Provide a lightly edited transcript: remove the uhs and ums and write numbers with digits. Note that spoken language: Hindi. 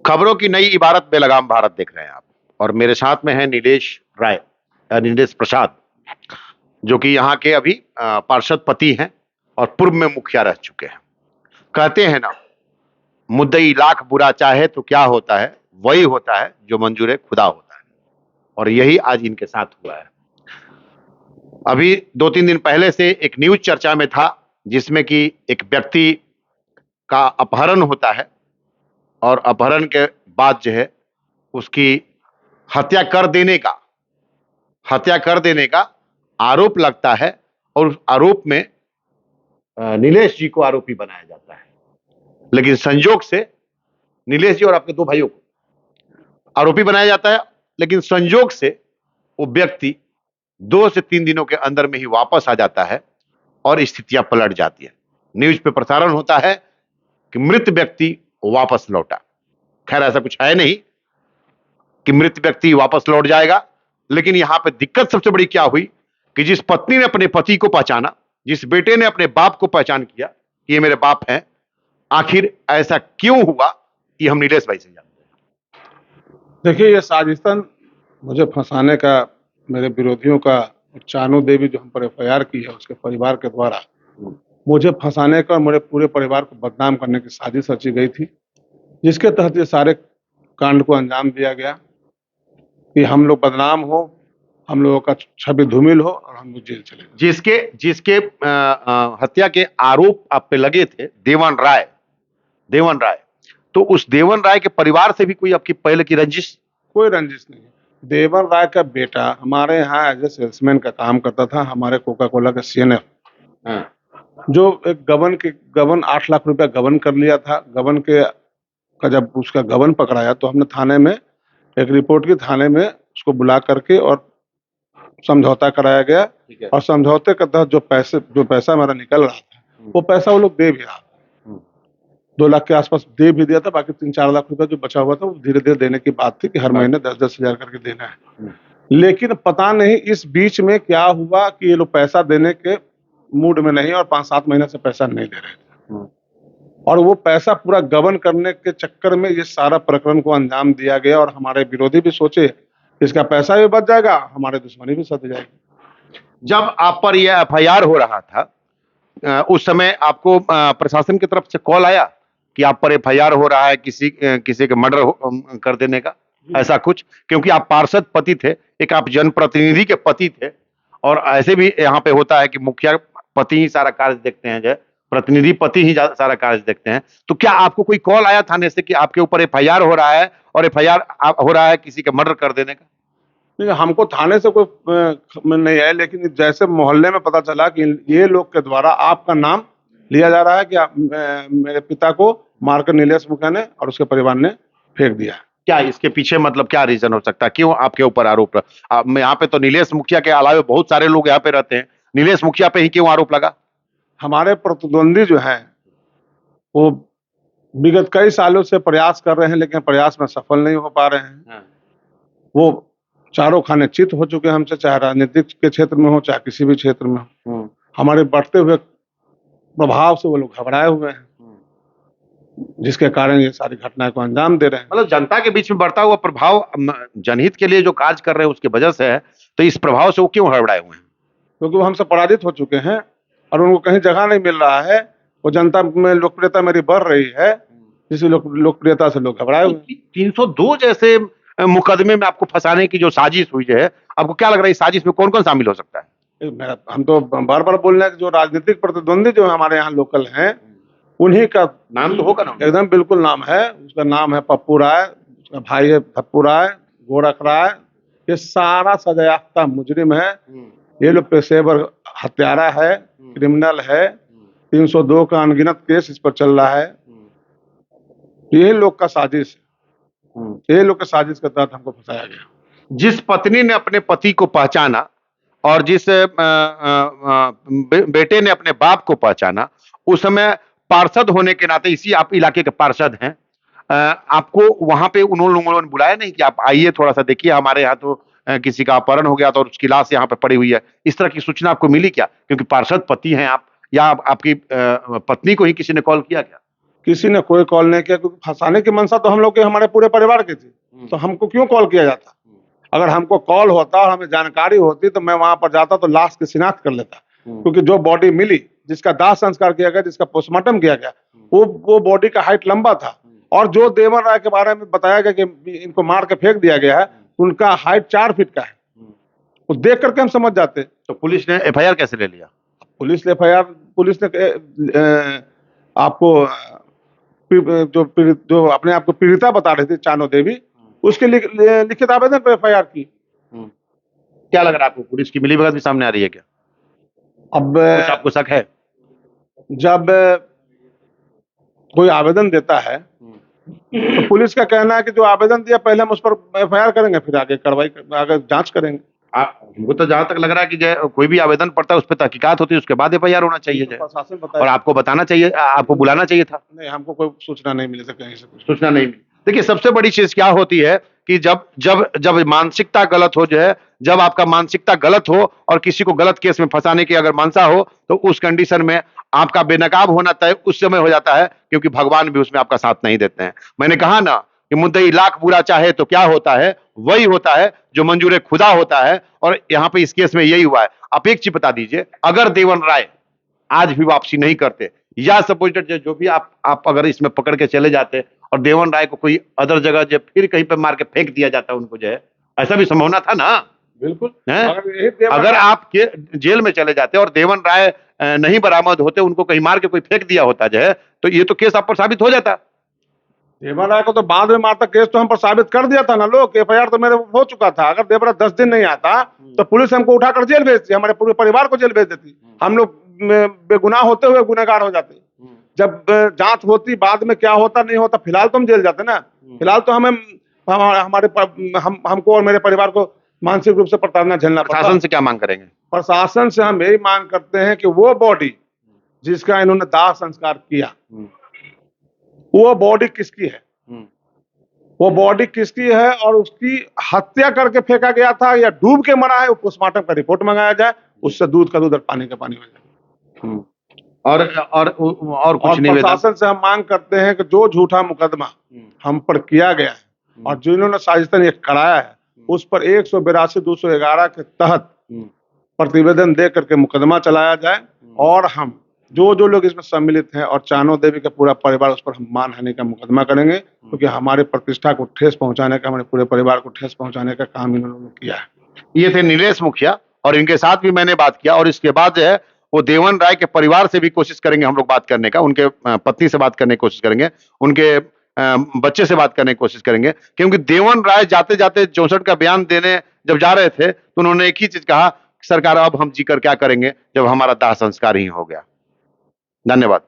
खबरों की नई इबारत बेलगाम भारत देख रहे हैं आप। और मेरे साथ में है नीलेश राय, नीलेश प्रसाद, जो कि यहाँ के अभी पार्षद पति हैं और पूर्व में मुखिया रह चुके हैं। कहते हैं ना, मुद्दई लाख बुरा चाहे तो क्या होता है, वही होता है जो मंजूर खुदा होता है। और यही आज इनके साथ हुआ है। अभी 2-3 दिन पहले से एक न्यूज चर्चा में था, जिसमें कि एक व्यक्ति का अपहरण होता है और अपहरण के बाद जो है उसकी हत्या कर देने का आरोप लगता है। और उस आरोप में नीलेश जी को आरोपी बनाया जाता है। लेकिन संजोग से नीलेश जी और आपके 2 भाइयों को आरोपी बनाया जाता है, लेकिन संजोग से वो व्यक्ति 2 से 3 दिनों के अंदर में ही वापस आ जाता है और स्थितियां पलट जाती है। न्यूज पे प्रसारण होता है कि मृत व्यक्ति वापस लौटा। खैर, ऐसा कुछ है नहीं कि मृत व्यक्ति वापस लौट जाएगा। लेकिन यहां पे दिक्कत सबसे बड़ी क्या हुई कि जिस पत्नी ने अपने पति को पहचाना, जिस बेटे ने अपने बाप को पहचान किया कि ये मेरे बाप हैं, आखिर ऐसा क्यों हुआ, ये हम नीलेश भाई से जानते हैं। देखिए, ये साजिशन मुझे फंसाने का, मेरे विरोधियों का, चानू देवी जो हम पर एफआईआर की है उसके परिवार के द्वारा मुझे फंसाने का और मेरे पूरे परिवार को बदनाम करने की साजिश रची गई थी, जिसके तहत ये सारे कांड को अंजाम दिया गया कि हम लोग बदनाम हो, हम लोगों का छवि धूमिल हो और हम लोग जेल चले जाएं। जिसके हत्या के आरोप आप पे लगे थे, देवन राय, तो उस देवन राय के परिवार से भी कोई आपकी पहले की रंजिश? कोई रंजिश नहीं है। देवन राय का बेटा हमारे यहाँ एज ए सेल्समैन का काम करता था, हमारे कोका कोला का सीएनएफ, जो एक गबन 8 लाख रुपया गबन कर लिया था। गबन का जब उसका गबन पकड़ाया तो हमने थाने में एक रिपोर्ट की, थाने में उसको बुला करके और समझौता कराया गया। और समझौते के तहत जो पैसा हमारा निकल रहा था, वो पैसा वो लोग दे भी रहा था। 2 लाख के आसपास दे भी दिया था। बाकी 3-4 लाख रुपया जो बचा हुआ था वो धीरे धीरे देने की बात थी कि हर महीने 10-10 हजार करके देना है। लेकिन पता नहीं इस बीच में क्या हुआ कि ये लोग पैसा देने के मूड में नहीं और 5-7 महीने से पैसा नहीं दे रहे थे। और वो पैसा पूरा गबन करने के चक्कर में ये सारा प्रकरण को अंजाम दिया गया। और हमारे विरोधी भी सोचे इसका पैसा भी बच जाएगा, हमारे दुश्मनी भी सध जाएगी। जब आप पर यह एफआईआर हो रहा था, उस समय आपको प्रशासन की तरफ से कॉल आया कि आप पर एफआईआर हो रहा है किसी के मर्डर कर देने का, ऐसा कुछ? क्योंकि आप पार्षद पति थे, एक आप जनप्रतिनिधि के पति थे, और ऐसे भी यहाँ पे होता है कि मुखिया पति ही सारा कार्य देखते हैं, जो प्रतिनिधि पति ही सारा कार्य देखते हैं। तो क्या आपको कोई कॉल आया थाने से कि आपके ऊपर एफआईआर हो रहा है और एफआईआर हो रहा है किसी का मर्डर कर देने का? नहीं, हमको थाने से कोई नहीं आया, लेकिन जैसे मोहल्ले में पता चला कि ये लोग के द्वारा आपका नाम लिया जा रहा है कि मेरे पिता को मारकर नीलेश मुखिया ने और उसके परिवार ने फेंक दिया। क्या इसके पीछे मतलब क्या रीजन हो सकता है, क्यों आपके ऊपर आरोप? यहाँ पे तो नीलेश मुखिया के अलावे बहुत सारे लोग यहाँ पे रहते हैं, नीलेश मुखिया पे ही क्यों आरोप लगा? हमारे प्रतिद्वंदी जो है वो विगत कई सालों से प्रयास कर रहे हैं, लेकिन प्रयास में सफल नहीं हो पा रहे हैं। वो चारों खाने चित हो चुके हैं हमसे, चाहे राजनीतिक के क्षेत्र में हो चाहे किसी भी क्षेत्र में हो। हमारे बढ़ते हुए प्रभाव से वो लोग घबराए हुए हैं, जिसके कारण ये सारी घटनाएं को अंजाम दे रहे हैं। मतलब जनता के बीच में बढ़ता हुआ प्रभाव, जनहित के लिए जो कार्य कर रहे हैं उसकी वजह से है, तो इस प्रभाव से वो क्यों हड़बड़ाए हुए हैं? क्योंकि वो हमसे पराजित हो चुके हैं और उनको कहीं जगह नहीं मिल रहा है। वो जनता में लोकप्रियता मेरी बढ़ रही है, जिस लोकप्रियता से लोग घबराए हुए। 302 जैसे मुकदमे में आपको फंसाने की जो साजिश हुई है, आपको क्या लग रहा है इस साजिश में कौन कौन शामिल हो सकता है? हम तो बार बार बोल रहे हैं कि जो राजनीतिक प्रतिद्वंदी जो हमारे यहाँ लोकल हैं, उन्हीं का नाम तो होगा ना? एकदम बिल्कुल नाम है। उसका नाम है पप्पू राय, उसका भाई है धप्पू राय, गोरख राय। ये सारा सजायाफ्ता मुजरिम है। ये लोग पेशेवर हत्यारा है, क्रिमिनल है। 302 का अनगिनत केस इस पर चल रहा है। ये लोग का साजिश है, ये लोग के साजिश के तहत हमको फंसाया गया। जिस पत्नी ने अपने पति को पहचाना और जिस बेटे ने अपने बाप को पहचाना, उस समय पार्षद होने के नाते, इसी आप इलाके के पार्षद हैं, आपको वहां पे उन्होंने बुलाया नहीं कि आप आइए थोड़ा सा देखिए, हमारे यहाँ तो किसी का अपहरण हो गया था और उसकी लाश यहाँ पे पड़ी हुई है, इस तरह की सूचना आपको मिली क्या? क्योंकि पार्षद पति हैं आप, या आपकी पत्नी को ही किसी ने कॉल किया क्या? किसी ने कोई कॉल नहीं किया, क्योंकि फंसाने की मंशा तो हम लोग के हमारे पूरे परिवार की थी, तो हमको क्यों कॉल किया जाता? अगर हमको कॉल होता और हमें जानकारी होती तो मैं वहां पर जाता तो लाश की शिनाख्त कर लेता, क्योंकि जो बॉडी मिली, जिसका दाह संस्कार किया गया, जिसका पोस्टमार्टम किया गया, वो बॉडी का हाइट लंबा था, और जो देवर राय के बारे में बताया गया कि इनको मार के फेंक दिया गया है, उनका हाइट 4 फीट का है। वो देख करके हम समझ जाते। तो पुलिस ने एफआईआर कैसे ले लिया? पुलिस ने आपको जो अपने आप को पीड़िता बता रही थी चानो देवी, उसके लिखित आवेदन पर एफआईआर की। क्या लग रहा है आपको, पुलिस की मिलीभगत भी सामने आ रही है क्या? अब कुछ आपको शक है? जब कोई आवेदन देता है तो पुलिस का कहना है कि जो आवेदन दिया पहले हम उस पर एफआईआर करेंगे, फिर आगे कार्रवाई, आगे जांच करेंगे। हमको तो जहां तक लग रहा है कि कोई भी आवेदन पड़ता है उस पर तहकीकात होती है, उसके बाद एफआईआर होना चाहिए। प्रशासन और बताया, आपको बताना चाहिए, आपको बुलाना चाहिए था। नहीं, हमको कोई सूचना नहीं मिली थी, कहीं से कुछ सूचना नहीं मिली। देखिए, सबसे बड़ी चीज क्या होती है कि जब जब जब मानसिकता गलत हो जाए, जब आपका मानसिकता गलत हो और किसी को गलत केस में फंसाने की अगर मंशा हो, तो उस कंडीशन में आपका बेनकाब होना तय उस समय हो जाता है, क्योंकि भगवान भी उसमें आपका साथ नहीं देते हैं। मैंने कहा ना कि मुद्दई लाख बुरा चाहे तो क्या होता है, वही होता है जो मंजूर खुदा होता है। और यहाँ पे इस केस में यही हुआ है। आप एक चीज बता दीजिए, अगर देवन राय आज भी वापसी नहीं करते, या सपोजिटेड जो भी आप अगर इसमें पकड़ के चले जाते और देवन राय को कोई अदर जगह जो फिर कहीं पे मार के फेंक दिया जाता उनको, जो है ऐसा भी संभावना था ना? बिल्कुल। अगर आप जेल में चले जाते और देवन राय नहीं बरामद होते, उनको कहीं मार के कोई फेंक दिया होता जो है, तो ये तो केस आप पर साबित हो जाता। देवर राय को तो बाद में मारता, केस तो हम पर साबित कर दिया था ना लोग, एफआईआर तो मेरे हो चुका था। अगर देवर राय 10 दिन नहीं आता तो पुलिस हमको उठाकर जेल भेजती, हमारे पूरे परिवार को जेल भेज देती, हम लोग बेगुनाह होते हुए गुनहगार हो जाते। जब जांच होती, बाद में क्या होता नहीं होता, फिलहाल तो हम जेल जाते ना। फिलहाल तो हमको और मेरे परिवार को मानसिक रूप से प्रताड़ना झेलना पड़ता। प्रशासन से क्या मांग करेंगे? प्रशासन से हम यही मांग करते हैं कि वो बॉडी जिसका इन्होंने दाह संस्कार किया, वो बॉडी किसकी है, वो बॉडी किसकी है, और उसकी हत्या करके फेंका गया था या डूब के मरा है, वो पोस्टमार्टम का रिपोर्ट मंगाया जाए, उससे दूध का दूध और पानी का पानी हो जाए। और कुछ नहीं। प्रशासन से हम मांग करते हैं कि जो झूठा मुकदमा हम पर किया गया है और जिन्होंने साजिशन ये कराया है, उस पर 182-211 के तहत प्रतिवेदन दे करके मुकदमा चलाया जाए, और हम जो लोग इसमें सम्मिलित हैं और चानो देवी का पूरा परिवार, उस पर हम मानहानि का मुकदमा करेंगे, क्योंकि हमारे प्रतिष्ठा को ठेस पहुंचाने का, हमारे पूरे परिवार को ठेस पहुंचाने का काम इन्होंने किया है। ये थे नीलेश मुखिया, और इनके साथ भी मैंने बात किया, और इसके बाद जो है वो देवन राय के परिवार से भी कोशिश करेंगे हम लोग बात करने का, उनके पत्नी से बात करने की कोशिश करेंगे, उनके बच्चे से बात करने की कोशिश करेंगे। क्योंकि देवन राय जाते जाते 64 का बयान देने जब जा रहे थे तो उन्होंने एक ही चीज कहा, सरकार अब हम जीकर क्या करेंगे जब हमारा दाह संस्कार ही हो गया। धन्यवाद।